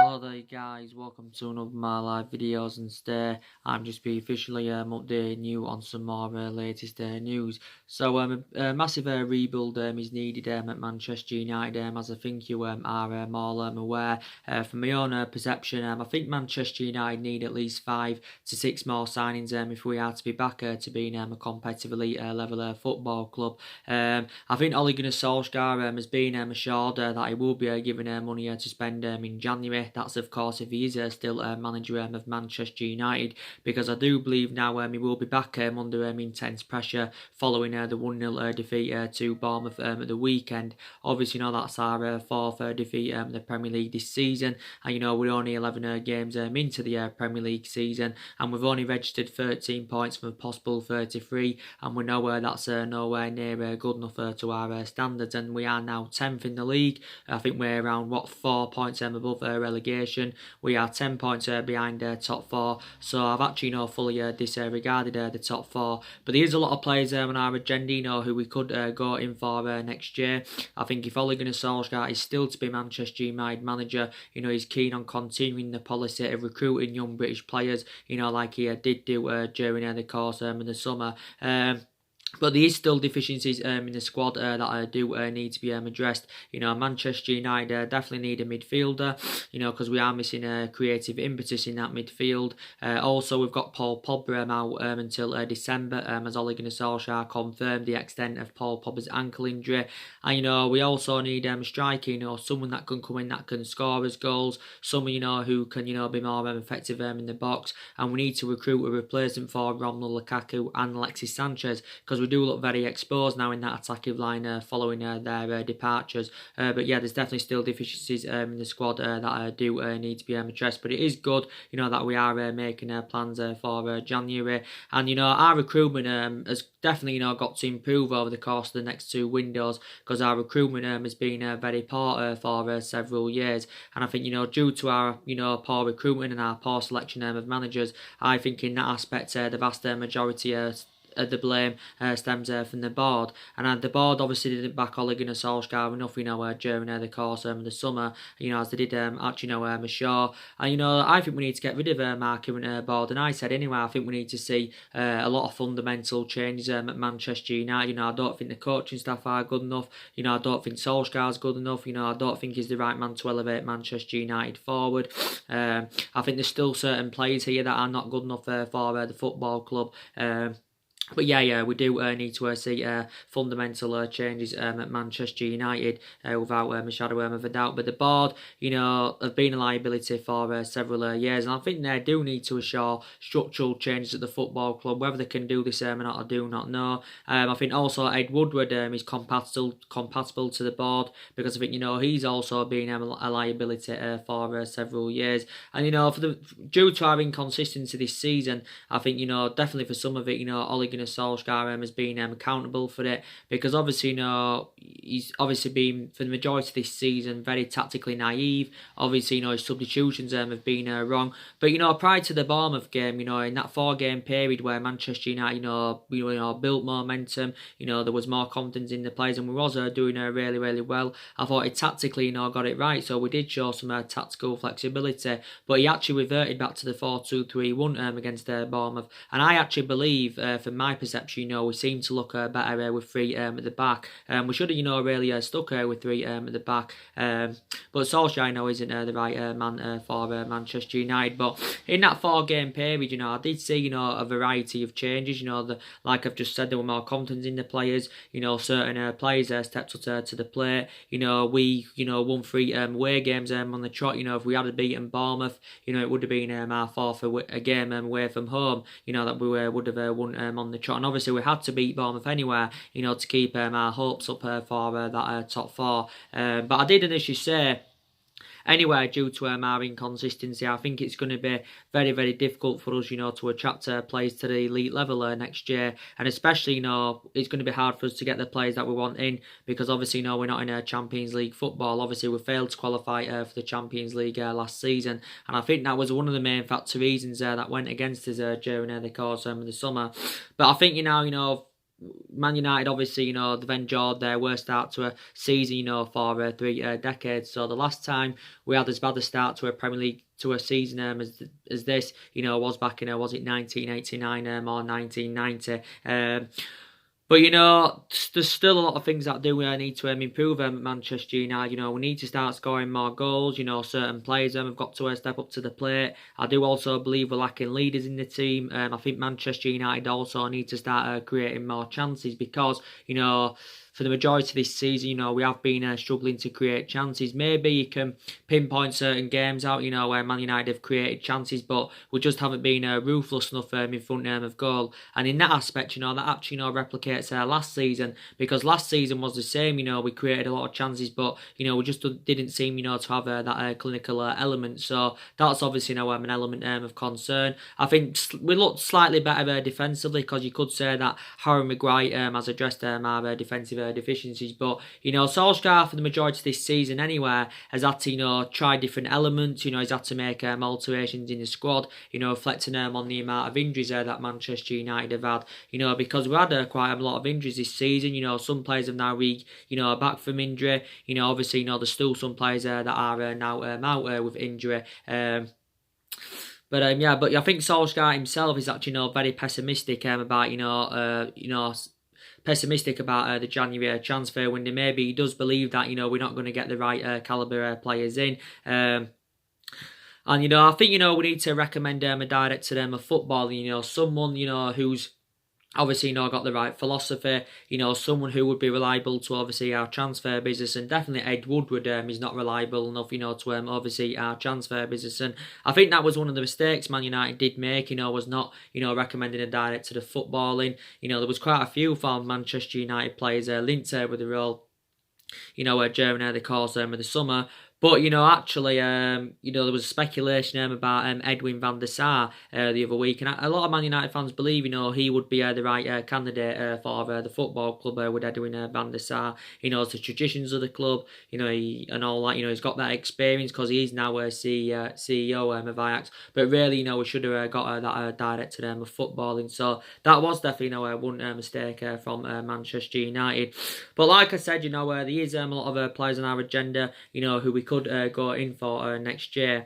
Hello there guys, welcome to another of my live videos, and today I'm just be officially updating you on some more latest news. So a massive rebuild is needed at Manchester United, as I think you are all aware. From my own perception, I think Manchester United need at least 5 to 6 more signings if we are to be back to being a competitive elite level football club. I think Ole Gunnar Solskjaer has been assured that he will be given money to spend in January. That's of course if he is still manager of Manchester United, because I do believe now he will be back under intense pressure following the 1-0 defeat to Bournemouth at the weekend. Obviously, that's our fourth defeat in the Premier League this season, and we're only 11 games into the Premier League season, and we've only registered 13 points from a possible 33, and we know that's nowhere near good enough to our standards, and we are now 10th in the league. I think we're around 4 points above relegation. We are 10 points behind top 4, so I've actually fully disregarded the top 4. But there is a lot of players on our agenda who we could go in for next year. I think if Ole Gunnar Solskjaer is still to be Manchester United manager, he's keen on continuing the policy of recruiting young British players, like he did do during the course in the summer. But there is still deficiencies in the squad that do need to be addressed. Manchester United definitely need a midfielder, because we are missing a creative impetus in that midfield. Also, we've got Paul Pogba out until December, as Ole Gunnar Solskjaer confirmed the extent of Paul Pogba's ankle injury. And, we also need a striker, someone that can come in, that can score us goals, someone, who can, be more effective in the box. And we need to recruit a replacement for Romelu Lukaku and Alexis Sanchez, because we do look very exposed now in that attacking line following their departures. But yeah, there's definitely still deficiencies in the squad that do need to be addressed. But it is good, that we are making plans for January. And, our recruitment has definitely, got to improve over the course of the next 2 windows, because our recruitment has been very poor for several years. And I think, due to our, poor recruitment and our poor selection of managers, I think in that aspect, the vast majority the blame stems from the board, and the board obviously didn't back Ole Gunnar Solskjaer enough, during the course of the summer, as they did actually Shaw. And I think we need to get rid of our current board, and I said anyway, I think we need to see a lot of fundamental changes at Manchester United. I don't think the coaching staff are good enough. I don't think Solskjaer's good enough. I don't think he's the right man to elevate Manchester United forward. I think there's still certain players here that are not good enough for the football club. But yeah, we do need to see fundamental changes at Manchester United without a shadow of a doubt. But the board, have been a liability for several years, and I think they do need to assure structural changes at the football club. Whether they can do this or not, I do not know. I think also Ed Woodward is compatible to the board, because I think he's also been a liability for several years. And due to our inconsistency this season, I think definitely for some of it, Ole Gunnar Solskjaer has been accountable for it, because obviously he's obviously been for the majority of this season very tactically naive. Obviously his substitutions have been wrong, but prior to the Bournemouth game, in that 4-game period where Manchester United built momentum, there was more confidence in the players, and we was doing really, really well. I thought he tactically got it right, so we did show some tactical flexibility, but he actually reverted back to the 4-2-3-1 against Bournemouth, and I actually believe from my perception, we seem to look better with 3 at the back. We should have, really stuck with 3 at the back. But Solskjaer, isn't the right man for Manchester United. But in that 4-game period, I did see, a variety of changes. Like I've just said, there were more confidence in the players. Certain players stepped up to the plate. We, won 3 away games on the trot. If we had beaten Bournemouth, it would have been our 4th game away from home. That we would have won on the trot, and obviously we had to beat Bournemouth anyway, to keep our hopes up for that top 4. But I did initially say, anyway, due to our inconsistency, I think it's going to be very, very difficult for us, to attract players to the elite level next year. And especially, it's going to be hard for us to get the players that we want in, because obviously, we're not in a Champions League football. Obviously, we failed to qualify for the Champions League last season. And I think that was one of the main reasons that went against us during the course of the summer. But I think, Man United, obviously, they've enjoyed their worst start to a season, for 3 decades. So the last time we had as bad a start to a Premier League to a season as this, was back in was it 1989 or 1990. But there's still a lot of things that do need to improve at Manchester United. We need to start scoring more goals. Certain players have got to step up to the plate. I do also believe we're lacking leaders in the team. I think Manchester United also need to start creating more chances because for the majority of this season, we have been struggling to create chances. Maybe you can pinpoint certain games out, where Man United have created chances, but we just haven't been ruthless enough in front of goal. And in that aspect, that actually, replicates last season, because last season was the same. We created a lot of chances, but we just didn't seem, to have that clinical element. So that's obviously an element of concern. I think we looked slightly better defensively, because you could say that Harry Maguire has addressed our defensive deficiencies, but Solskjaer for the majority of this season anyway has had to try different elements. He's had to make alterations in the squad, reflecting on the amount of injuries that Manchester United have had, because we had quite a lot of injuries this season. Some players have now back from injury. Obviously, there's still some players that are now out with injury. But I think Solskjaer himself is actually very pessimistic about pessimistic about the January transfer window. Maybe he does believe that we're not going to get the right calibre players in. And I think we need to recommend a director of football. Someone who's obviously got the right philosophy, someone who would be reliable to obviously our transfer business. And definitely Ed Woodward is not reliable enough to oversee our transfer business. And I think that was one of the mistakes Man United did make, was not recommending a director of footballing. There was quite a few former Manchester United players linked with the role during the course of the summer. But, actually, there was speculation about Edwin van der Sar the other week. And a lot of Man United fans believe, he would be the right candidate for the football club with Edwin van der Sar. He knows the traditions of the club, and all that. He's got that experience because he's now a CEO of Ajax. But really, we should have got that director of footballing. So that was definitely, one mistake from Manchester United. But like I said, there is a lot of players on our agenda, who we could go in for next year.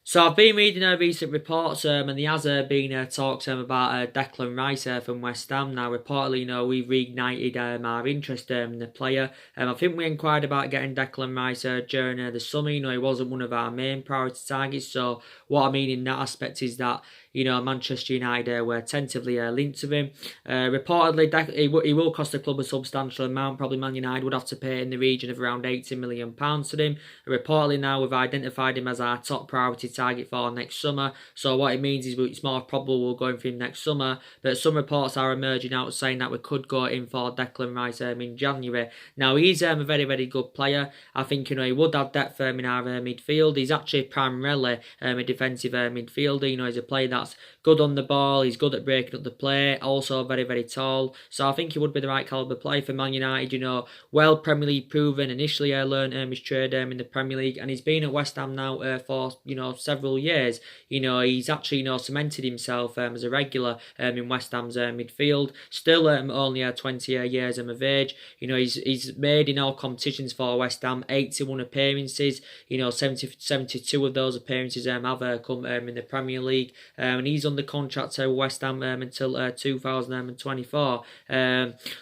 So I've been reading recent reports, and there has been talks about Declan Rice from West Ham. Now, reportedly, we've reignited our interest in the player. I think we inquired about getting Declan Rice during the summer. He wasn't one of our main priority targets. So what I mean in that aspect is that Manchester United were tentatively linked to him. Reportedly, he will cost the club a substantial amount. Probably Man United would have to pay in the region of around £80 million to him. Reportedly now we've identified him as our top priority target for next summer. So what it means is it's more probable we're going for him next summer. But some reports are emerging out saying that we could go in for Declan Rice in January. Now he's a very, very good player. I think he would have depth in our midfield. He's actually primarily a defensive midfielder. He's a player that's good on the ball, he's good at breaking up the play, also very, very tall. So I think he would be the right calibre player for Man United, well Premier League proven. Initially learned his trade in the Premier League, and he's been at West Ham now for several years. He's actually cemented himself as a regular in West Ham's midfield. Still only 20 years of age. He's made in all competitions for West Ham 81 appearances. 72 of those appearances have come in the Premier League. And he's under contract to West Ham until 2024.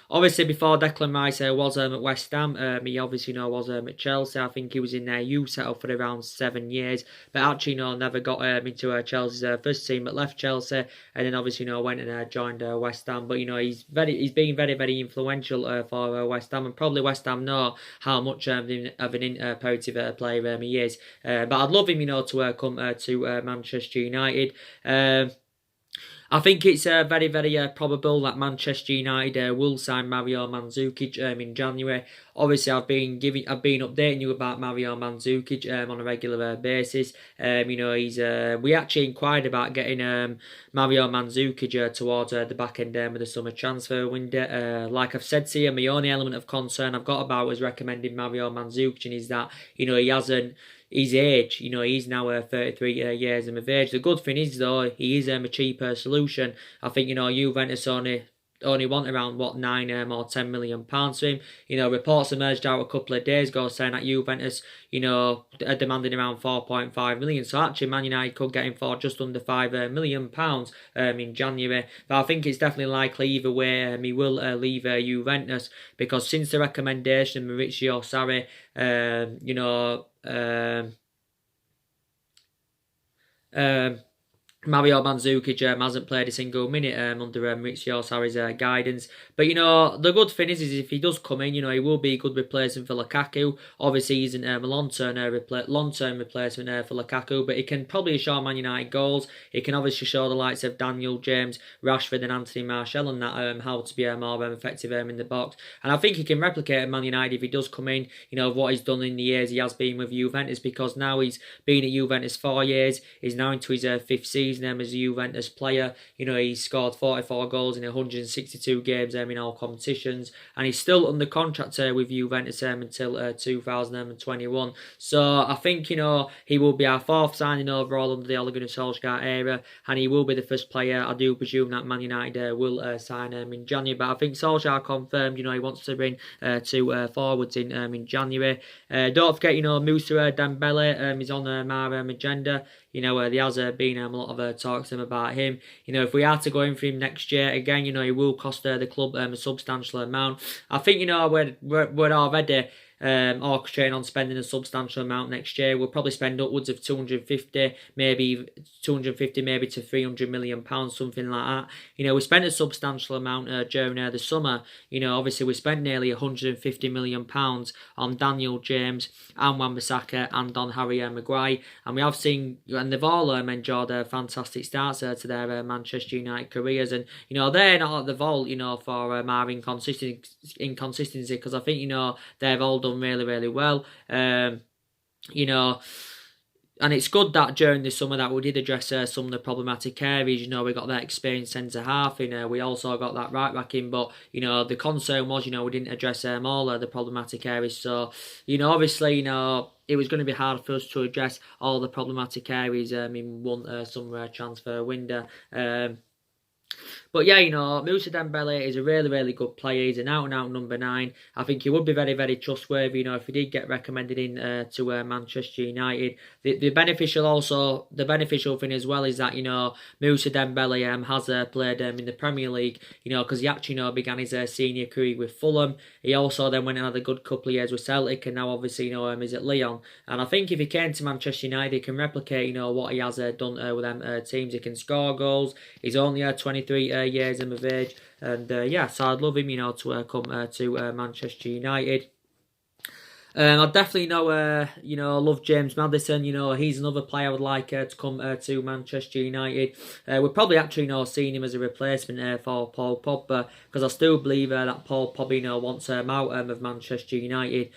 Obviously, before Declan Rice was at West Ham, he obviously was at Chelsea. I think he was in their youth setup for around 7 years, but actually never got into Chelsea's first team, but left Chelsea, and then obviously went and joined West Ham. But he's been very, very influential for West Ham, and probably West Ham know how much of an imperative player he is. But I'd love him to come to Manchester United. I think it's very, very probable that Manchester United will sign Mario Mandzukic in January. Obviously, I've been updating you about Mario Mandzukic on a regular basis. We actually inquired about getting Mario Mandzukic towards the back end of the summer transfer window. Like I've said to you, my only element of concern I've got about was recommending Mario Mandzukic is that he hasn't. His age, he's now 33 years of age. The good thing is, though, he is a cheaper solution. I think, Juventus only only want around what 9 or 10 million pounds for him. You know, reports emerged out a couple of days ago saying that Juventus, you know, are demanding around 4.5 million. So actually, Man United could get him for just under 5 million pounds in January. But I think it's definitely likely either way he will leave Juventus, because since the recommendation of Maurizio Sarri, you know, Mario Mandzukic hasn't played a single minute under Maurizio Sarri's guidance. But, you know, the good thing is if he does come in, you know, he will be a good replacement for Lukaku. Obviously, he isn't a long-term replacement for Lukaku, but he can probably show Man United goals. He can obviously show the likes of Daniel James, Rashford and Anthony Martial and that how to be more effective in the box. And I think he can replicate Man United if he does come in, you know, what he's done in the years he has been with Juventus, because now he's been at Juventus 4 years. He's now into his 5th season as a Juventus player. You know, he's scored 44 goals in 162 games in all competitions, and he's still under contract with Juventus until 2021. So I think, you know, he will be our 4th signing overall under the Ole Gunnar Solskjaer era, and he will be the first player, I do presume, that Man United will sign in January. But I think Solskjaer confirmed, you know, he wants to bring 2 forwards in January. Don't forget, you know, Moussa Dembele is on our agenda. You know, there has been a lot of talks to him about him. You know, if we are to go in for him next year, again, you know, he will cost the club a substantial amount. I think, you know, we're already orchestrating on spending a substantial amount next year. We'll probably spend upwards of 250, maybe to 300 million pounds, something like that. You know, we spent a substantial amount during the summer. You know, obviously we spent nearly 150 million pounds on Daniel James and Wan-Bissaka and on Harry Maguire, and we have seen, and they've all enjoyed fantastic starts to their Manchester United careers, and you know, they're not at the vault, you know, for our inconsistency, because I think, you know, they've all done really, really well. You know, and it's good that during the summer that we did address some of the problematic areas. You know, we got that experienced centre-half in. We also got that right-back in. But, you know, the concern was, you know, we didn't address all the problematic areas. So, you know, obviously, you know, it was going to be hard for us to address all the problematic areas in one summer transfer window. But yeah, you know, Moussa Dembele is a really, really good player. He's an out-and-out number 9. I think he would be very, very trustworthy, you know, if he did get recommended in to Manchester United. The beneficial thing as well is that, you know, Moussa Dembele has played in the Premier League, you know, because he actually, you know, began his senior career with Fulham. He also then went and had a good couple of years with Celtic, and now obviously, you know, is at Lyon. And I think if he came to Manchester United, he can replicate, you know, what he has done with them teams. He can score goals. He's only 23 years of age, and yeah, so I'd love him, you know, to come to Manchester United. I definitely know, you know, love James Maddison. You know, he's another player I would like to come to Manchester United. We're probably actually, you know, seeing him as a replacement for Paul Pogba, because I still believe that Paul Pogba, you know, wants him out of Manchester United.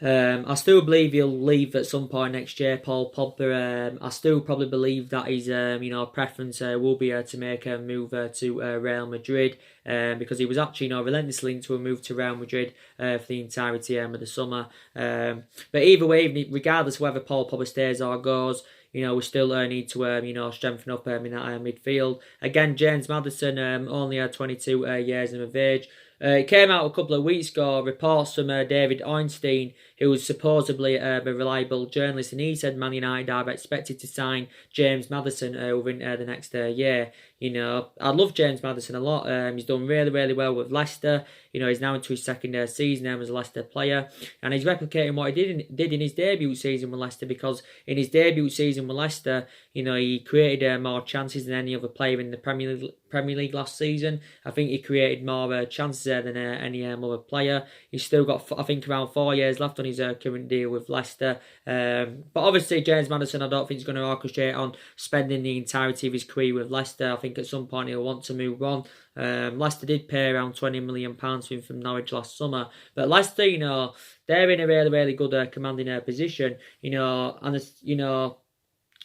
I still believe he'll leave at some point next year, Paul Pogba. I still probably believe that his you know, preference will be to make a move to Real Madrid, because he was actually, you know, relentlessly linked to a move to Real Madrid for the entirety of the summer. But either way, regardless of whether Paul Pogba stays or goes, you know, we still need to, you know, strengthen up in that midfield. Again, James Maddison, only 22 years of age. It came out a couple of weeks ago, reports from David Ornstein, who was supposedly a reliable journalist, and he said Man United are expected to sign James Maddison within the next year. You know, I love James Maddison a lot. He's done really, really well with Leicester. You know, he's now into his 2nd season as a Leicester player, and he's replicating what he did in his debut season with Leicester, because in his debut season with Leicester, you know, he created more chances than any other player in the Premier League last season. I think he created more chances there than any other player. He's still got, I think, around 4 years left on his current deal with Leicester. But obviously, James Maddison, I don't think he's going to orchestrate on spending the entirety of his career with Leicester. I think at some point he'll want to move on. Leicester did pay around £20 million for him from Norwich last summer. But Leicester, you know, they're in a really, really good commanding position. You know, and you know,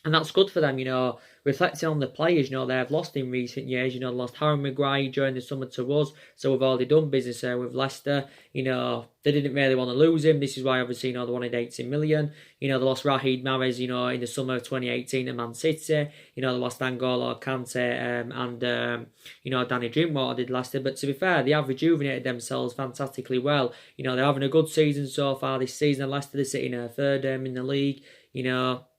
And that's good for them, reflecting on the players, they've lost in recent years. They lost Harry Maguire during the summer to us, so we've already done business with Leicester. They didn't really want to lose him. This is why, obviously, they wanted 80 million. They lost Raheem Mahrez, in the summer of 2018 to Man City. They lost N'Golo Kante and Danny Drinkwater did Leicester. But to be fair, they have rejuvenated themselves fantastically well. They're having a good season so far this season. Leicester, they're sitting third in the league.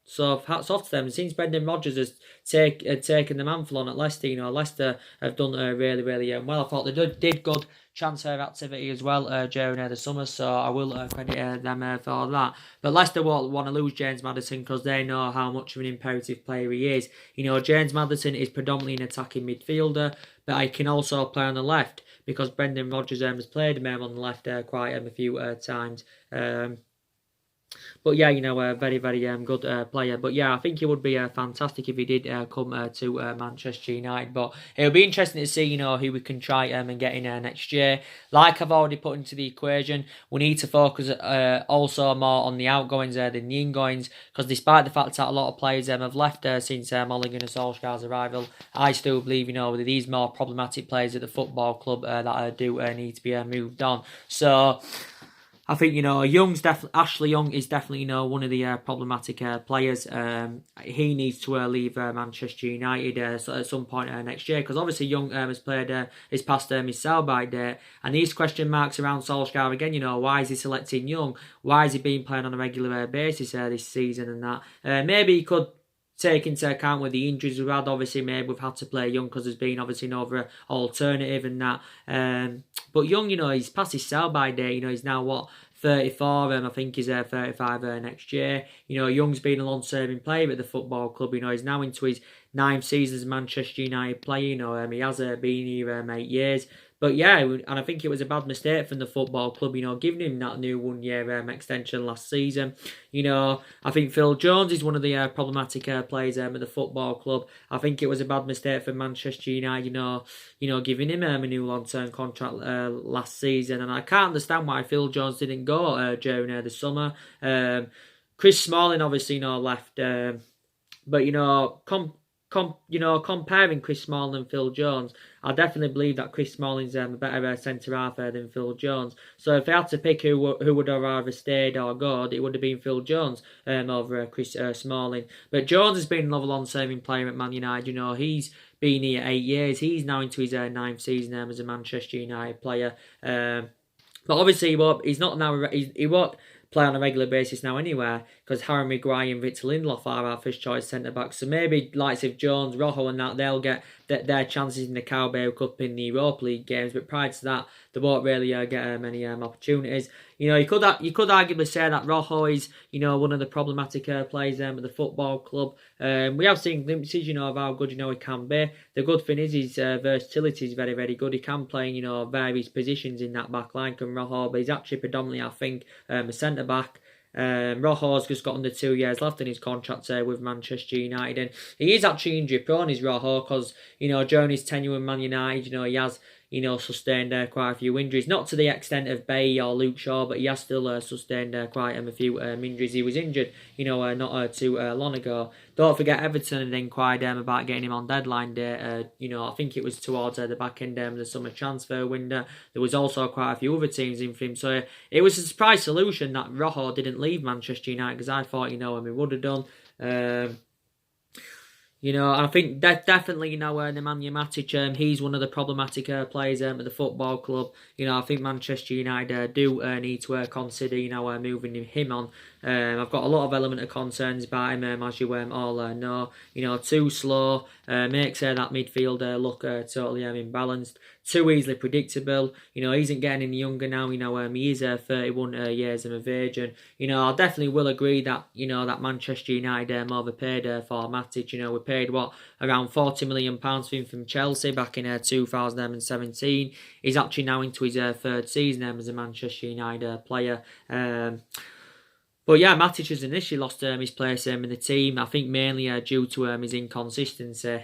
So hats off to them. Since Brendan Rodgers has taken the mantle on at Leicester, Leicester have done really, really well. I thought they did good transfer activity as well during the summer, so I will credit them for that. But Leicester won't want to lose James Maddison because they know how much of an imperative player he is. James Maddison is predominantly an attacking midfielder, but he can also play on the left because Brendan Rodgers has played him on the left quite a few times. But yeah, very, very good player. But yeah, I think it would be fantastic if he did come to Manchester United. But it'll be interesting to see, who we can try and get in next year. Like I've already put into the equation, we need to focus also more on the outgoings than the ingoings. Because despite the fact that a lot of players have left since Mulligan and Solskjaer's arrival, I still believe, with these more problematic players at the football club that do need to be moved on. So I think, Ashley Young is definitely, one of the problematic players. He needs to leave Manchester United at some point next year, because obviously Young has played his past his sell-by date, and these question marks around Solskjaer again, why is he selecting Young? Why is he being played on a regular basis this season and that? Maybe he could take into account with the injuries we've had. Obviously, maybe we've had to play Young because there's been obviously no other alternative and that. But Young, he's past his sell-by date. He's now 34, I think he's 35 next year. Young's been a long-serving player at the football club. He's now into his 9th season as a Manchester United player. He has been here 8 years. But yeah, and I think it was a bad mistake from the football club, giving him that new 1-year extension last season. I think Phil Jones is one of the problematic players at the football club. I think it was a bad mistake for Manchester United, giving him a new long-term contract last season. And I can't understand why Phil Jones didn't go during the summer. Chris Smalling obviously left, but comparing Chris Smalling and Phil Jones, I definitely believe that Chris Smalling's a better centre-half than Phil Jones. So if I had to pick who would have either stayed or gone, it would have been Phil Jones over Chris Smalling. But Jones has been another long-serving player at Man United. He's been here 8 years. He's now into his 9th season as a Manchester United player. But obviously, he won't play on a regular basis now anyway, because Harry Maguire and Victor Lindelof are our first choice centre-backs. So maybe likes of Jones, Rojo and that, they'll get their chances in the Carabao Cup in the Europa League games, but prior to that, they won't really get many opportunities. You could arguably say that Rojo is, one of the problematic players at the football club. We have seen glimpses, of how good, he can be. The good thing is his versatility is very, very good. He can play, various positions in that back line, can Rojo, but he's actually predominantly, I think, a centre-back. Rojo's just got under 2 years left in his contract with Manchester United, and he is actually injury prone, is Rojo, because during his tenure with Man United, he has sustained quite a few injuries, not to the extent of Bay or Luke Shaw, but he has still sustained quite a few injuries. He was injured, not too long ago. Don't forget Everton had inquired about getting him on deadline day. I think it was towards the back end of the summer transfer window. There was also quite a few other teams in for him, so it was a surprise solution that Rojo didn't leave Manchester United, because I thought, he would have done. I think definitely, Nemanja Matic, he's one of the problematic players at the football club. I think Manchester United do need to consider, moving him on. I've got a lot of element of concerns about him, as you all know. Too slow, makes that midfield look totally imbalanced. Too easily predictable. He isn't getting any younger now. He is 31 years of age, and I definitely will agree that that Manchester United overpaid for Matic. We paid around £40 million for him from Chelsea back in 2017. He's actually now into his 3rd season as a Manchester United player. But yeah, Matic has initially lost his place in the team. I think mainly due to his inconsistency.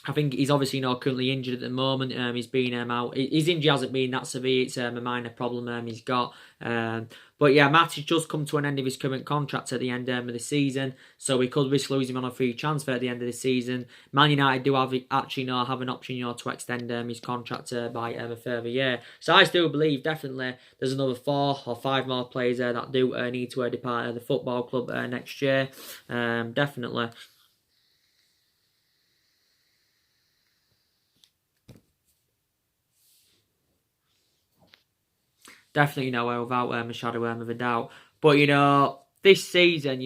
I think he's obviously currently injured at the moment. He's been out. His injury hasn't been that severe. It's a minor problem he's got. But yeah, Matic does come to an end of his current contract at the end of the season, so we could risk losing him on a free transfer at the end of the season. Man United do have an option to extend his contract by a further year. So I still believe definitely there's another 4 or 5 more players there that do need to depart the football club next year. Definitely. Definitely, without a shadow of a doubt. But this season,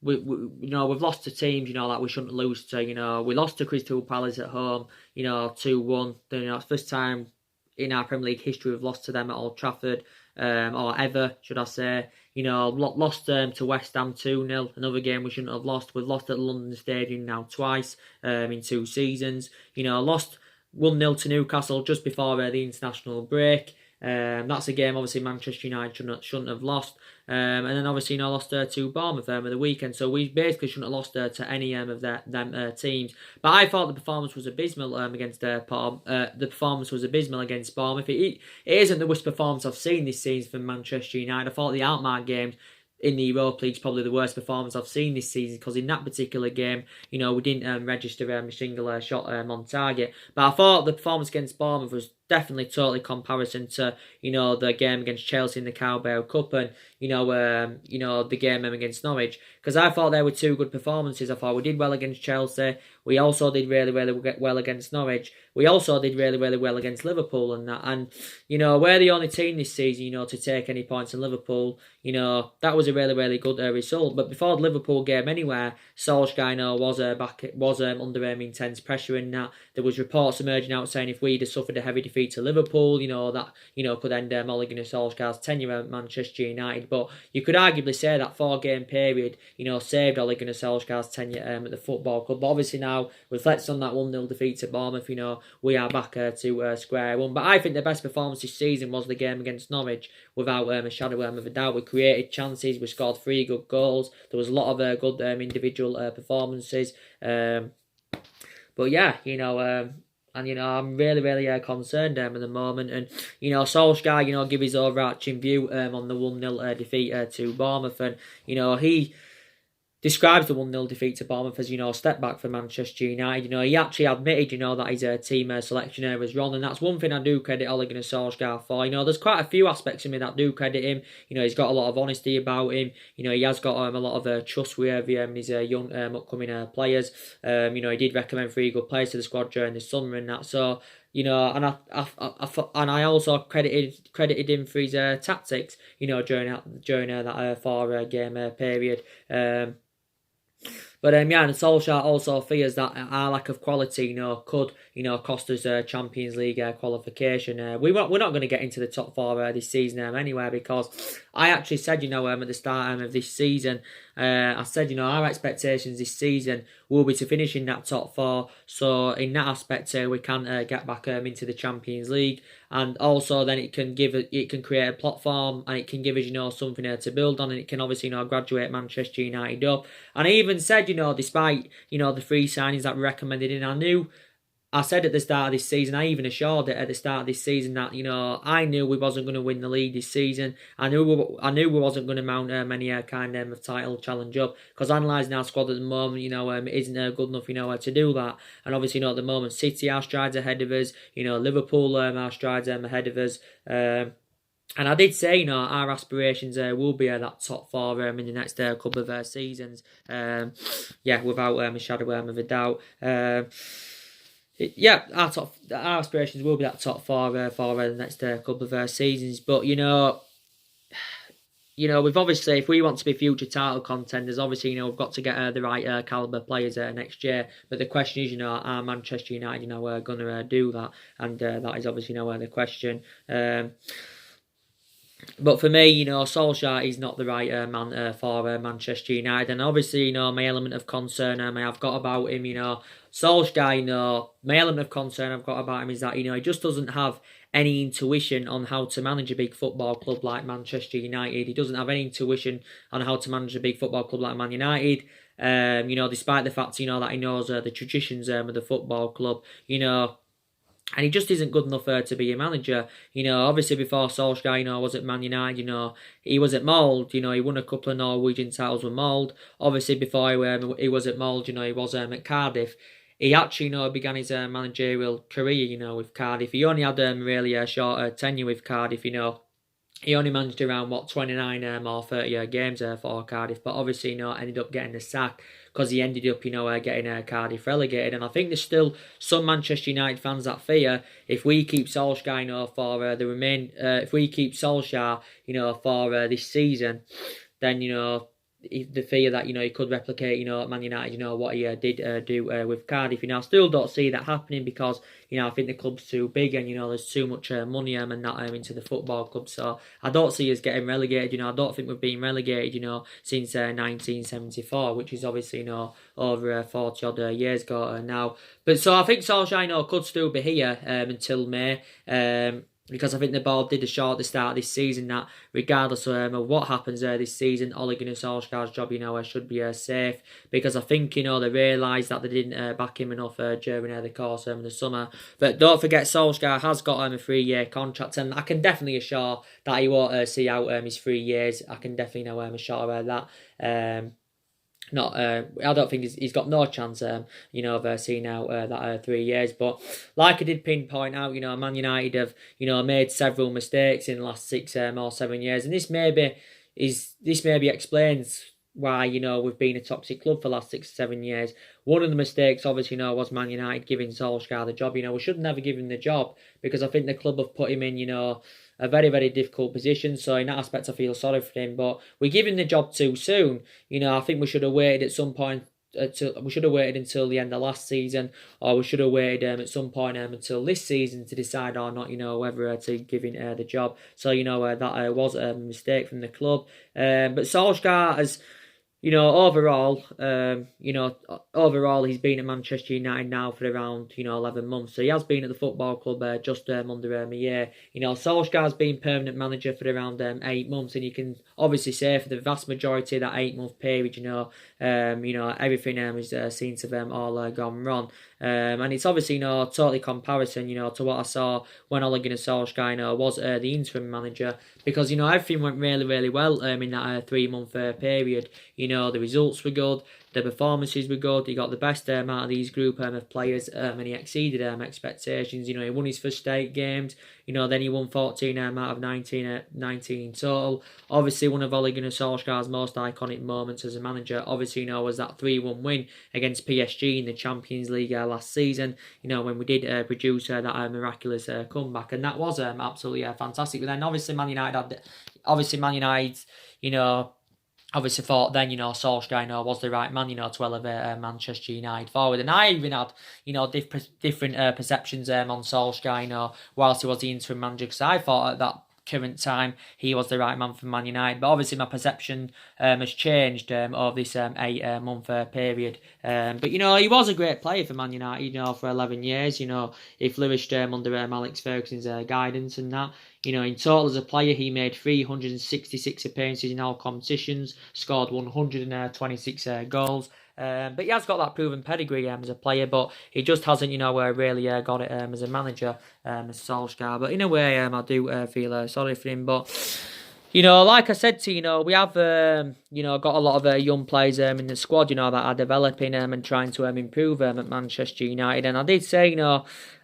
we've lost to teams, that we shouldn't lose to. We lost to Crystal Palace at home, 2-1. It's the first time in our Premier League history we've lost to them at Old Trafford, or ever, should I say. Lost to West Ham 2-0. Another game we shouldn't have lost. We've lost at London Stadium now twice in 2 seasons. Lost 1-0 to Newcastle just before the international break. That's a game obviously Manchester United shouldn't have lost. And then obviously lost to Bournemouth at the weekend. So we basically shouldn't have lost to any of them teams. But I thought the performance was abysmal against the performance was abysmal against Bournemouth. It isn't the worst performance I've seen this season from Manchester United. I thought the Outmark games in the Europa League is probably the worst performance I've seen this season, because in that particular game, we didn't register a single shot on target. But I thought the performance against Bournemouth was definitely totally comparison to the game against Chelsea in the Carabao Cup, and the game against Norwich, because I thought they were 2 good performances. I thought we did well against Chelsea. We also did really, really well against Norwich. We also did really, really well against Liverpool and that. And, we're the only team this season, to take any points in Liverpool. That was a really, really good result. But before the Liverpool game anywhere, Solskjaer was under intense pressure in that. There was reports emerging out saying if we'd have suffered a heavy defeat to Liverpool, that, could end Ole Gunnar Solskjaer's tenure at Manchester United. But you could arguably say that 4-game period, saved Ole Gunnar Solskjaer's tenure at the football club. But obviously now, reflects on that 1-0 defeat to Bournemouth, we are back to square one. But I think the best performance this season was the game against Norwich, without a shadow of a doubt. We created chances, we scored 3 good goals. There was a lot of good individual performances. But yeah, and I'm really, really concerned at the moment. And Solskjaer, give his overarching view on the 1-0 defeat to Bournemouth, and he describes the 1-0 defeat to Bournemouth as, a step back for Manchester United. He actually admitted, that his team selection was wrong, and that's one thing I do credit Ole Gunnar Solskjaer for. There's quite a few aspects of me that do credit him. He's got a lot of honesty about him. He has got a lot of trust with his young upcoming players. He did recommend 3 good players to the squad during the summer and that. So, and I also credited him for his tactics, during that 4-game period. But and Solskjaer also fears that our lack of quality, could, cost us a Champions League qualification. We're not going to get into the top 4 this season anyway, because I actually said, at the start of this season, I said, our expectations this season will be to finish in that top 4. So in that aspect, we can get back into the Champions League, and also then it can create a platform, and it can give us, something to build on, and it can obviously, graduate Manchester United up. And I even said, despite, the 3 signings that were recommended in, I said at the start of this season, I even assured it at the start of this season that, I knew we wasn't going to win the league this season. I knew we wasn't going to mount many kind of title challenge up, because analysing our squad at the moment, isn't good enough, to do that. And obviously, at the moment, City are strides ahead of us, Liverpool are strides ahead of us. And I did say, our aspirations will be at that top 4 in the next couple of seasons. Without a shadow of a doubt. Our aspirations will be that top 4 for the next couple of seasons. But we've obviously, if we want to be future title contenders, obviously, we've got to get the right calibre players next year. But the question is, are Manchester United, going to do that? And that is obviously the question. But for me, Solskjaer is not the right man for Manchester United. And obviously, my element of concern I have got about him, Solskjaer, my element of concern I've got about him is that, he just doesn't have any intuition on how to manage a big football club like Manchester United. He doesn't have any intuition on how to manage a big football club like Man United. Despite the fact, that he knows the traditions of the football club, and he just isn't good enough to be a manager. Obviously before Solskjaer, was at Man United, he was at Mould, he won a couple of Norwegian titles with Mould. Obviously before he was at Mould, he was at Cardiff. He actually, began his managerial career, with Cardiff. He only had really a short tenure with Cardiff, He only managed around, 29 or 30 games for Cardiff. But obviously, ended up getting the sack because he ended up, getting Cardiff relegated. And I think there's still some Manchester United fans that fear if we keep Solskjaer, for if we keep Solskjaer, for this season, then, the fear that, he could replicate, at Man United, what he did do with Cardiff. I still don't see that happening because, I think the club's too big and, there's too much money and that into the football club. So I don't see us getting relegated. I don't think we've been relegated, since 1974, which is obviously, over 40 odd years ago now. But so I think Solskjaer, could still be here until May. Because I think the board did a show at the start of this season that regardless of what happens this season, Ole Gunnar Solskjaer's job, should be safe. Because I think, they realised that they didn't back him enough during the course of the summer. But don't forget, Solskjaer has got a 3-year contract, and I can definitely assure that he won't see out his 3 years. I can definitely assure that. I don't think he's got no chance, of seeing out that 3 years. But like I did pinpoint out, Man United have, made several mistakes in the last 6 or 7 years, and this maybe explains why, we've been a toxic club for the last 6 or 7 years. One of the mistakes, obviously, was Man United giving Solskjaer the job. We should never give him the job because I think the club have put him in, a very, very difficult position. So in that aspect, I feel sorry for him. But we give him the job too soon. I think we should have waited at some point. We should have waited until the end of last season, or we should have waited at some point until this season to decide or not, whether to give him the job. So that was a mistake from the club. But Solskjaer has. Overall, he's been at Manchester United now for around, 11 months. So he has been at the football club just under a year. Solskjaer's been permanent manager for around 8 months, and you can obviously say for the vast majority of that 8-month period, everything is seen to them all gone wrong. And it's obviously totally comparison, to what I saw when Ole Gunnar Solskjaer was the interim manager, because everything went really, really well in that 3-month period. The results were good, the performances were good. He got the best out of these group of players, and he exceeded expectations. He won his first 8 games. Then he won 14 out of 19 in total. Obviously, one of Ole Gunnar Solskjaer's most iconic moments as a manager, obviously, was that 3-1 win against PSG in the Champions League last season. When we did produce that miraculous comeback, and that was absolutely fantastic. But then, obviously, Man United, obviously thought then, Solskjaer, was the right man, to elevate Manchester United forward. And I even had, different perceptions on Solskjaer, whilst he was the interim manager, because I thought at that current time he was the right man for Man United. But obviously my perception has changed over this 8-month period. But he was a great player for Man United, for 11 years. He flourished under Alex Ferguson's guidance and that. In total as a player, he made 366 appearances in all competitions, scored 126 goals. But he has got that proven pedigree as a player, but he just hasn't, really got it as a manager, as Solskjaer. But in a way, I do feel sorry for him. But like I said to you, we have, got a lot of young players in the squad, that are developing and trying to improve at Manchester United. And I did say,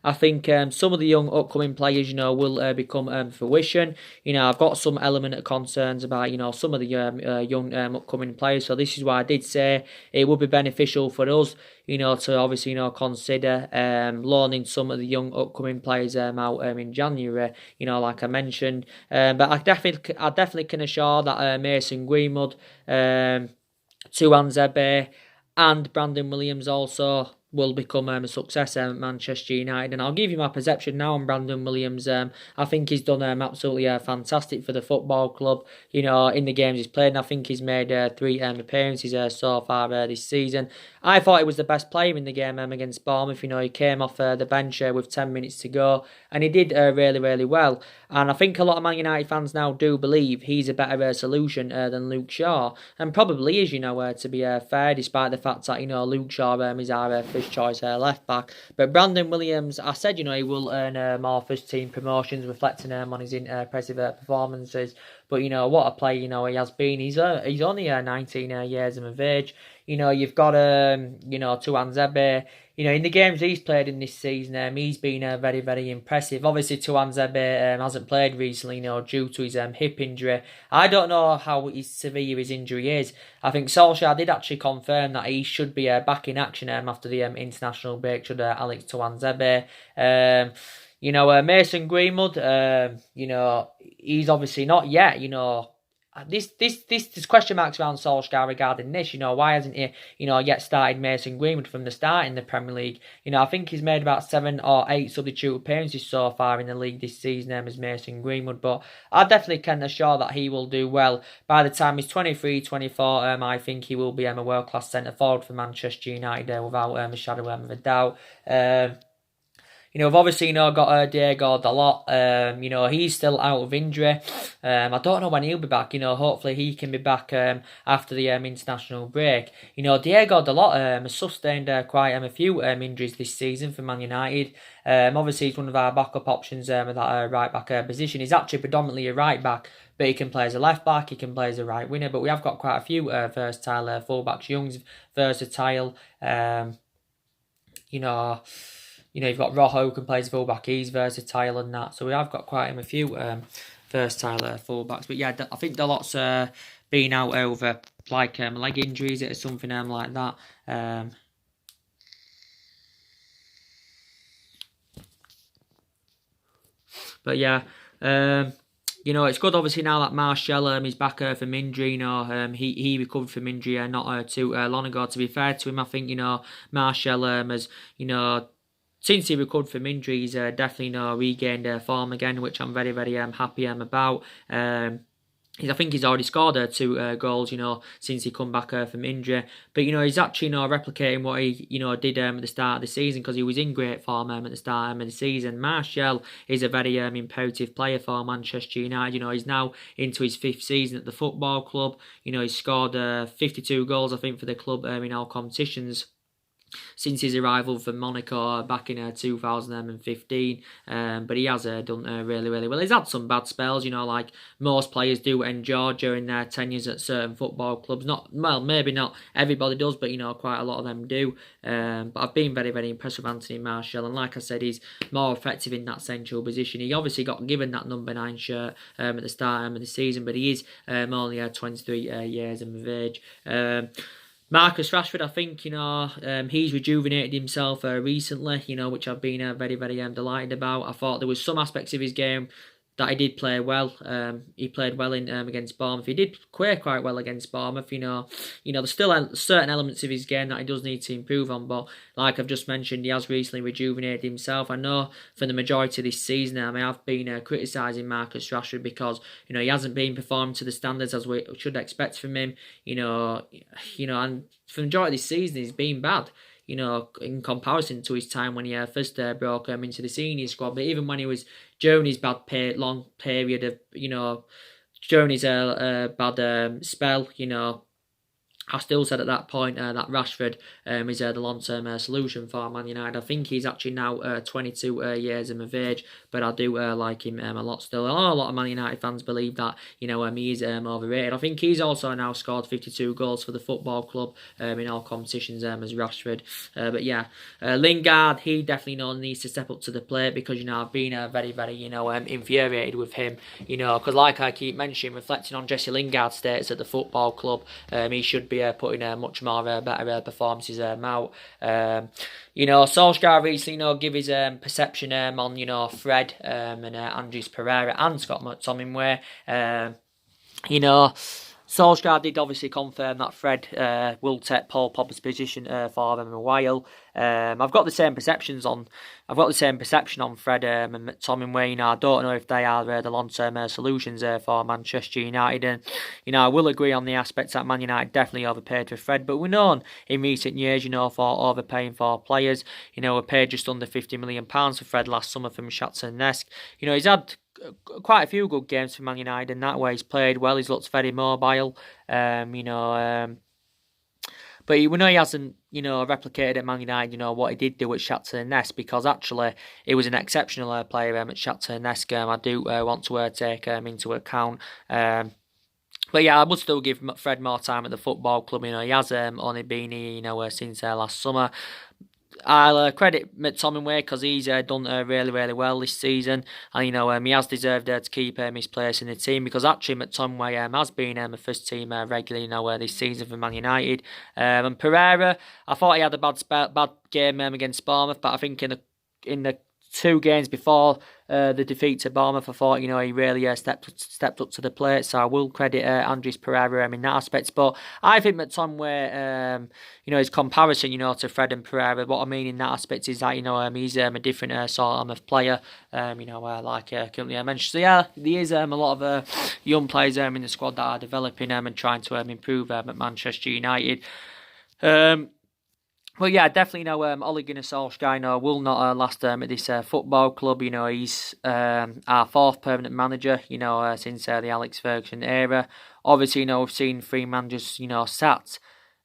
I think some of the young upcoming players, will become fruition. I've got some element of concerns about, some of the young upcoming players. So this is why I did say it would be beneficial for us, to obviously, consider loaning some of the young upcoming players out in January, like I mentioned. But I definitely can assure that Mason Greenwood, Tuan Zebe, and Brandon Williams also will become a success at Manchester United. And I'll give you my perception now on Brandon Williams. I think he's done absolutely fantastic for the football club, in the games he's played. And I think he's made 3 appearances so far this season. I thought he was the best player in the game against Bournemouth. He came off the bench with 10 minutes to go, and he did really, really well. And I think a lot of Man United fans now do believe he's a better solution than Luke Shaw, and probably is, to be fair, despite the fact that, Luke Shaw is our first choice left back. But Brandon Williams, I said, he will earn more first team promotions, reflecting on his impressive performances. But, what a player, he has been. He's only 19 years of age. You've got, Tuanzebe. In the games he's played in this season, he's been very, very impressive. Obviously, Tuanzebe hasn't played recently, due to his hip injury. I don't know how severe his injury is. I think Solskjaer did actually confirm that he should be back in action after the international break, should Alex Tuanzebe. Mason Greenwood, he's obviously not yet, there's question marks around Solskjaer regarding this. Why hasn't he, yet started Mason Greenwood from the start in the Premier League? I think he's made about 7 or 8 substitute appearances so far in the league this season as Mason Greenwood. But I definitely can assure that he will do well. By the time he's 23, 24, I think he will be a world-class centre-forward for Manchester United without a shadow of a doubt. We've obviously, got Diego Dalot. He's still out of injury. I don't know when he'll be back. Hopefully he can be back after the international break. Diego Dalot has sustained quite a few injuries this season for Man United. Obviously, he's one of our backup options at that right back position. He's actually predominantly a right back, but he can play as a left back, he can play as a right winger. But we have got quite a few versatile fullbacks. Young's versatile. You've got Rojo, who can play as fullback. He's versatile and that. So we have got quite a few versatile fullbacks. But yeah, I think Dalot's been out over leg injuries or something like that. But yeah, it's good obviously now that Martial is back from injury. He recovered from injury not too long ago. To be fair to him, I think Martial has since he recovered from injury, he's definitely regained form again, which I'm very, very happy about. I think he's already scored 2 goals, since he come back from injury. But, he's actually, replicating what he, did at the start of the season, because he was in great form at the start of the season. Martial is a very imperative player for Manchester United. He's now into his 5th season at the football club. He's scored 52 goals, I think, for the club in all competitions since his arrival from Monaco back in 2015, but he has done really, really well. He's had some bad spells, like most players do endure during their tenures at certain football clubs. Maybe not everybody does, but quite a lot of them do. But I've been very, very impressed with Anthony Martial, and like I said, he's more effective in that central position. He obviously got given that number 9 shirt at the start of the season, but he is only 23 years of age. Marcus Rashford, I think, he's rejuvenated himself recently, which I've been very, very delighted about. I thought there was some aspects of his game that he did play well. He played well in against Bournemouth. He did play quite well against Bournemouth. There's still certain elements of his game that he does need to improve on. But like I've just mentioned, he has recently rejuvenated himself. I know for the majority of this season, I've been criticising Marcus Rashford because he hasn't been performing to the standards as we should expect from him. And for the majority of this season, he's been bad. In comparison to his time when he first broke into the senior squad. But even when he was during his long period of, during his bad spell, I still said at that point that Rashford is the long-term solution for Man United. I think he's actually now 22 years of age, but I do like him a lot still. A lot of Man United fans believe that he is overrated. I think he's also now scored 52 goals for the football club in all competitions as Rashford. But yeah, Lingard, he definitely needs to step up to the plate because I've been very, very infuriated with him. Because like I keep mentioning, reflecting on Jesse Lingard's status at the football club, he should be putting much more better performances out. Solskjaer recently give his perception on Fred and Andres Pereira and Scott McTominay. Solskjaer did obviously confirm that Fred will take Paul Pogba's position for them a while. I've got the same perception on Fred and McTominay. I don't know if they are the long-term solutions for Manchester United. And I will agree on the aspects that Man United definitely overpaid for Fred, but we're known in recent years, for overpaying for players. We paid just under £50 million for Fred last summer from Shakhtar Donetsk. He's had quite a few good games for Man United in that way. He's played well. He's looked very mobile. But we know he hasn't, replicated at Man United, what he did do at Shakhtar Donetsk, because actually he was an exceptional player at Shakhtar Donetsk. I do want to take into account. But yeah, I would still give Fred more time at the football club. He has only been here, since last summer. I'll credit McTominay because he's done really, really well this season, and he has deserved to keep his place in the team, because actually McTominay has been a first team regularly this season for Man United. And Pereira, I thought he had a bad game against Bournemouth, but I think in the 2 games before the defeat to Bournemouth, I thought, he really stepped up to the plate. So I will credit Andres Pereira in that aspect. But I think McTominay, his comparison, to Fred and Pereira, what I mean in that aspect is that, he's a different sort of player, like currently I mentioned. So yeah, there is a lot of young players in the squad that are developing and trying to improve at Manchester United. Well, yeah, definitely, Ole Gunnar Solskjaer, will not last at this football club. He's our 4th permanent manager, since the Alex Ferguson era. Obviously, we've seen 3 managers, sacked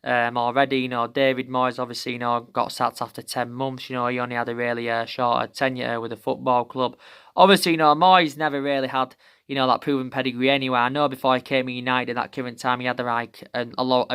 already. David Moyes, obviously, got sacked after 10 months. He only had a really short tenure with the football club. Obviously, Moyes never really had, that proven pedigree anyway. I know before he came to United at that current time, he had a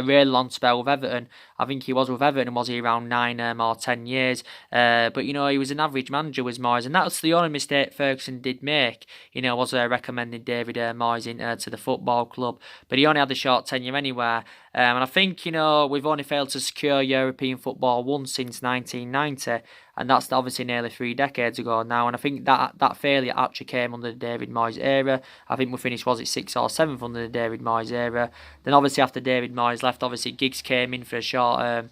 really long spell with Everton. I think he was with Everton, was he around 9 or 10 years? But, he was an average manager, was Moyes, and that's the only mistake Ferguson did make, was recommending David Moyes into the football club. But he only had a short tenure anyway. And I think, we've only failed to secure European football once since 1990. And that's obviously nearly 3 decades ago now. And I think that failure actually came under the David Moyes era. I think we finished, was it 6th or 7th under the David Moyes era. Then obviously after David Moyes left, obviously Giggs came in for a short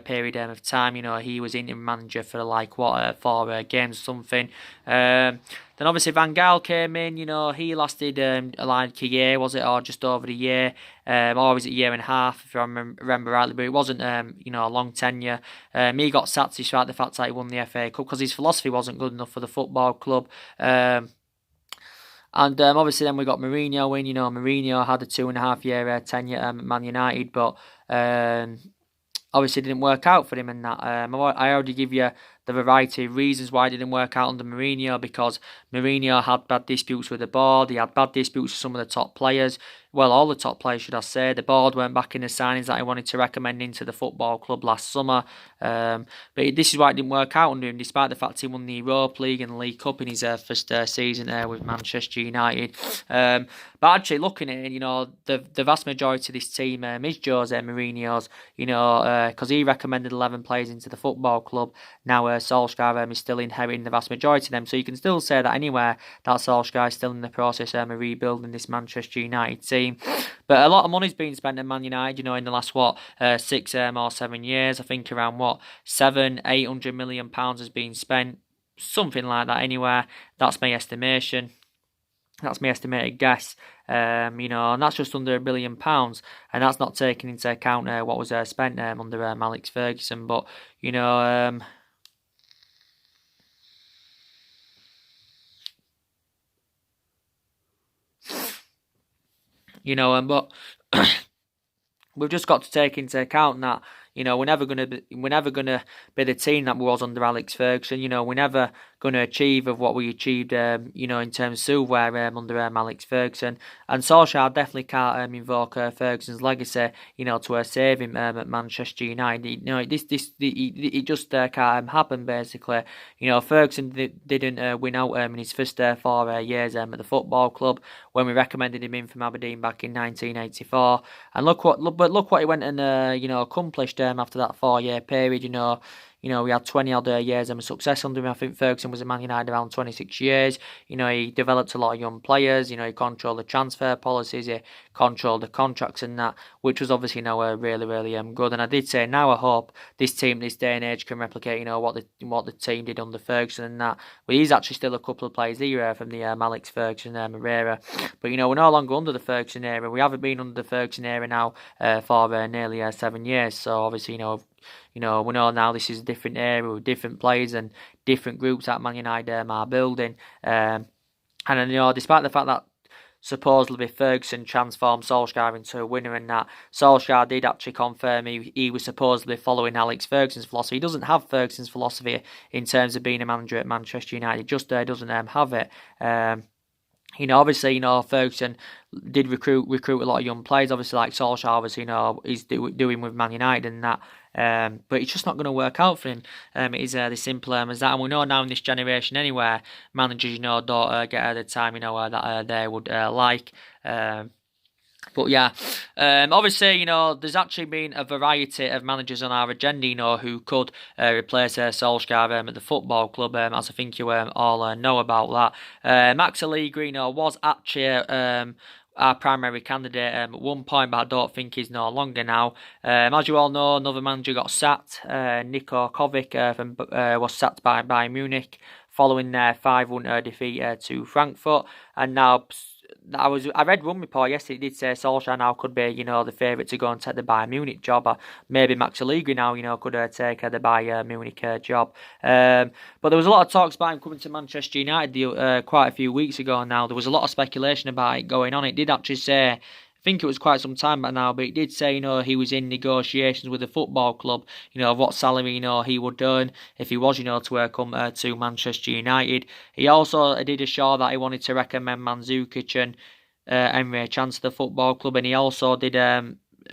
period of time. He was interim manager for 4 games or something. Then obviously Van Gaal came in. He lasted a year, was it, or just over a year, or was it a year and a half, if I remember rightly? But it wasn't a long tenure. He got sacked despite the fact that he won the FA Cup, because his philosophy wasn't good enough for the football club. And obviously then we got Mourinho in. Mourinho had a 2.5 year tenure at Man United, but obviously it didn't work out for him and that. I already give you the variety of reasons why it didn't work out under Mourinho, because Mourinho had bad disputes with the board. He had bad disputes with some of the top players. Well, all the top players, should I say. The board weren't backing the signings that he wanted to recommend into the football club last summer. But this is why it didn't work out under him, despite the fact he won the Europa League and the League Cup in his first season with Manchester United. But actually, looking at it, the vast majority of this team is Jose Mourinho's, because he recommended 11 players into the football club. Now Solskjaer is still inheriting the vast majority of them. So you can still say that anywhere that Solskjaer is still in the process of rebuilding this Manchester United team. But a lot of money's been spent at Man United, in the last 6 or 7 years. I think around 700-800 million pounds has been spent, something like that. Anywhere, that's my estimation. That's my estimated guess. And that's just under £1 billion, and that's not taking into account what was spent under Alex Ferguson. But but we've just got to take into account that we're never gonna be the team that was under Alex Ferguson. We're never gonna achieve of what we achieved. In terms of silverware under Alex Ferguson. And Solskjaer definitely can't invoke Ferguson's legacy. To save him at Manchester United. It just can't happen basically. Ferguson didn't win out in his first 4 years at the football club when we recommended him in from Aberdeen back in 1984. And look what he went and accomplished after that 4 year period. he had 20 odd years of success under him. I think Ferguson was at Man United around 26 years. He developed a lot of young players. He controlled the transfer policies, he controlled the contracts and that, which was obviously really, really good. And I did say now I hope this team this day and age can replicate what the team did under Ferguson and that. But he's actually still a couple of players here from the Alex Ferguson era. But we're no longer under the Ferguson era. We haven't been under the Ferguson era now for nearly 7 years. So obviously we know now this is a different era with different players and different groups that Man United are building. And despite the fact that supposedly Ferguson transformed Solskjaer into a winner and that, Solskjaer did actually confirm he was supposedly following Alex Ferguson's philosophy. He doesn't have Ferguson's philosophy in terms of being a manager at Manchester United. He just doesn't have it. Obviously, Ferguson did recruit a lot of young players. Obviously, like Solskjaer, obviously, he's doing with Man United and that. But it's just not going to work out for him. It is as simple as that. And we know now in this generation anywhere, managers, don't get the time, that they would like. But yeah, obviously, there's actually been a variety of managers on our agenda, who could replace Solskjaer at the football club, as I think you all know about that. Max Allegri, was actually our primary candidate at one point, but I don't think he's no longer now. As you all know, another manager got sacked. Niko Kovac was sacked by Bayern Munich following their 5-1 defeat to Frankfurt, and now I read one report yesterday. It did say Solskjaer now could be, the favourite to go and take the Bayern Munich job, or maybe Max Allegri now, could take the Bayern Munich job. But there was a lot of talks about him coming to Manchester United quite a few weeks ago. Now there was a lot of speculation about it going on. It did actually say, I think it was quite some time back now, but it did say, he was in negotiations with the football club, of what salary, he would earn if he was, to come to Manchester United. He also did assure that he wanted to recommend Mandzukic and Emre Can to the football club, and he also did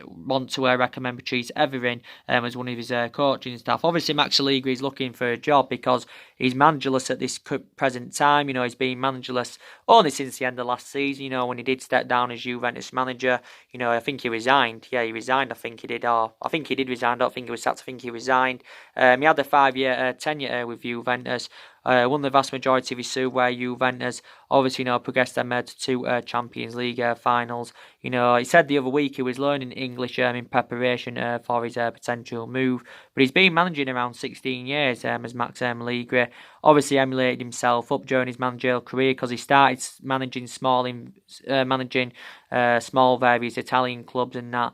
want to recommend Patrice Evering as one of his coaching staff. Obviously, Max Allegri is looking for a job because he's managerless at this present time. He's been managerless only since the end of last season. When he did step down as Juventus manager, I think he resigned. Yeah, he resigned. I think he did. I think he did resign. I don't think he was sacked. I think he resigned. He had a 5-year tenure with Juventus. Won the vast majority of his suit where Juventus obviously progressed them to 2 Champions League finals. He said the other week he was learning English in preparation for his potential move, but he's been managing around 16 years as Max Allegri. Obviously emulated himself up during his managerial career because he started managing small various Italian clubs and that.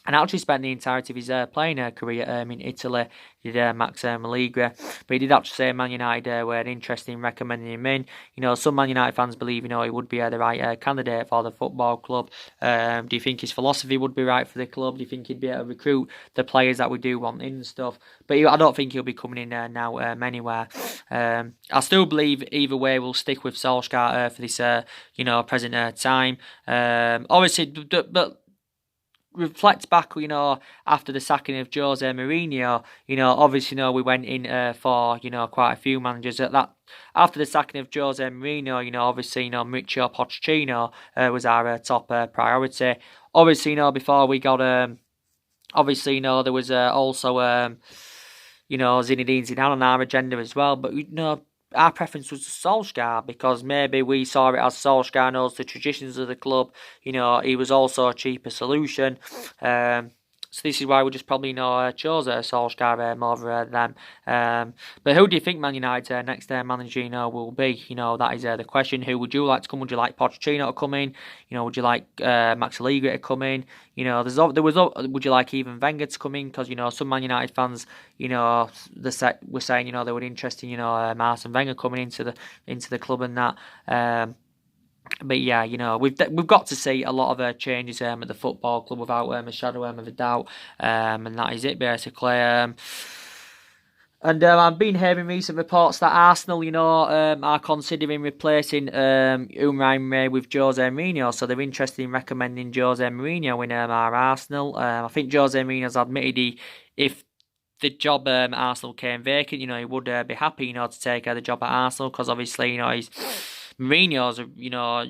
And actually spent the entirety of his playing career in Italy, did Max Allegri. But he did actually say Man United were interested in recommending him in. Some Man United fans believe, he would be the right candidate for the football club. Do you think his philosophy would be right for the club? Do you think he'd be able to recruit the players that we do want in and stuff? But I don't think he'll be coming in now anywhere. I still believe either way we'll stick with Solskjaer for this, present time. Obviously, but reflect back, after the sacking of Jose Mourinho, obviously, we went in for, quite a few managers at that. After the sacking of Jose Mourinho, obviously, Mauricio Pochettino was our top priority. Obviously, before we got, obviously, there was also, Zinedine Zidane on our agenda as well. But, our preference was Solskjaer because maybe we saw it as Solskjaer knows the traditions of the club. He was also a cheaper solution. So this is why we just probably chose Solskjaer over them. But who do you think Man United next manager will be? That is the question. Who would you like to come? Would you like Pochettino to come in? Would you like Max Allegri to come in? Would you like even Wenger to come in? Because some Man United fans, were saying they were interested in Arsene Wenger coming into the club and that. But yeah, we've got to see a lot of changes at the football club without a shadow of a doubt, and that is it basically. And I've been hearing recent reports that Arsenal, are considering replacing Unai Emery with Jose Mourinho, so they're interested in recommending Jose Mourinho in our Arsenal. I think Jose Mourinho's admitted if the job at Arsenal came vacant, he would be happy, to take the job at Arsenal because obviously, he's Mourinho's,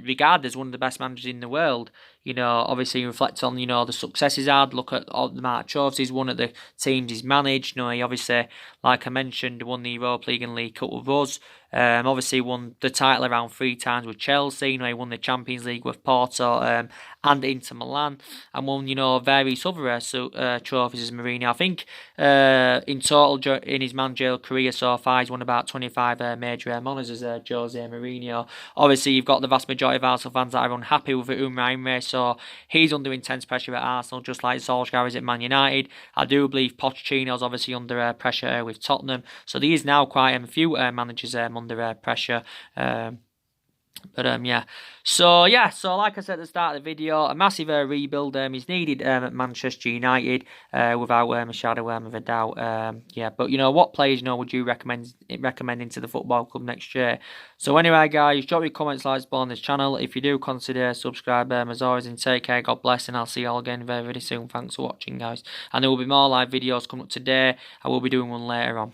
regarded as one of the best managers in the world. you know, obviously reflect on, you know, the success he's had, look at all the amount of trophies he's won at the teams he's managed. You know, he obviously, like I mentioned, won the Europa League and League Cup with us. Obviously won the title around 3 times with Chelsea. You know, he won the Champions League with Porto and Inter Milan, and won, you know, various other trophies as Mourinho. I think in total in his managerial career so far, he's won about 25 major honours as Jose Mourinho. Obviously, you've got the vast majority of Arsenal fans that are unhappy with Unai Emery, so he's under intense pressure at Arsenal, just like Solskjaer is at Man United. I do believe Pochettino's obviously under pressure with Tottenham, so there is now quite a few managers under pressure. Yeah. So like I said at the start of the video, a massive rebuild is needed at Manchester United, without a shadow of a doubt. Yeah, but you know, what players, you know, would you recommend into the football club next year? So anyway, guys, drop your comments, likes below on this channel. If you do, consider subscribe. As always, and take care, God bless, and I'll see you all again very, very soon. Thanks for watching, guys. And there will be more live videos coming up today. I will be doing one later on.